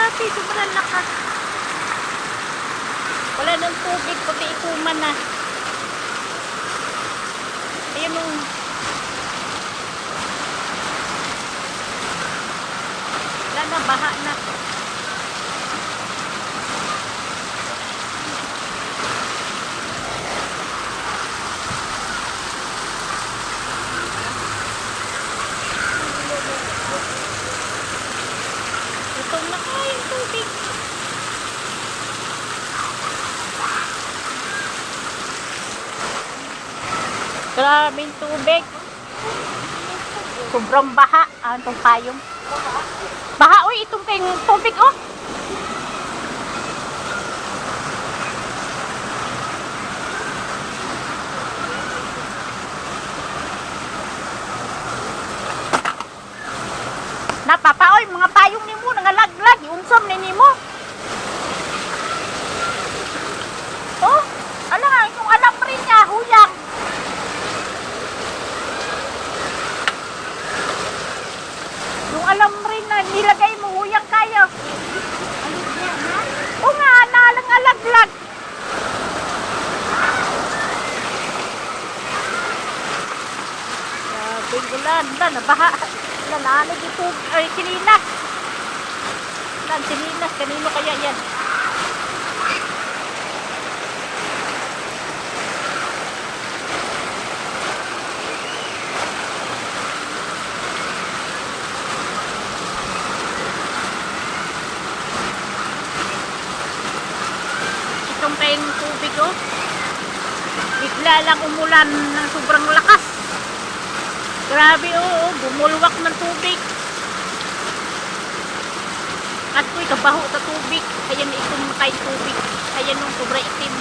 grabe, sobrang lakas. Wala ng tubig, puti ikuman na. Ayun o. Wala na, baha na. Ito na yung tubig. Grabing tubig. Sobrang baha. Itong payong. Baha, uy, itong kayong tubig, oh. Napapaoy, mga payong ni mo, nangalaglag, unsam ni mo. Oh, ala nga, yung alam rin niya, huyang. Yung alam rin na nilagay mo, huyang kayo. O nga, nalang alaglag. Grabing ulan, nabaha. Nalalag ito, ay silinas. Silinas, kanino kaya yan? Itong kayong tubig, oh. Bigla lang umulan ng sobrang lakas. Grabe, oh, bumulwak ng tubig. At ko'y kabaho sa tubig. Ayan itong kain tubig. Ayan yung sobra itim.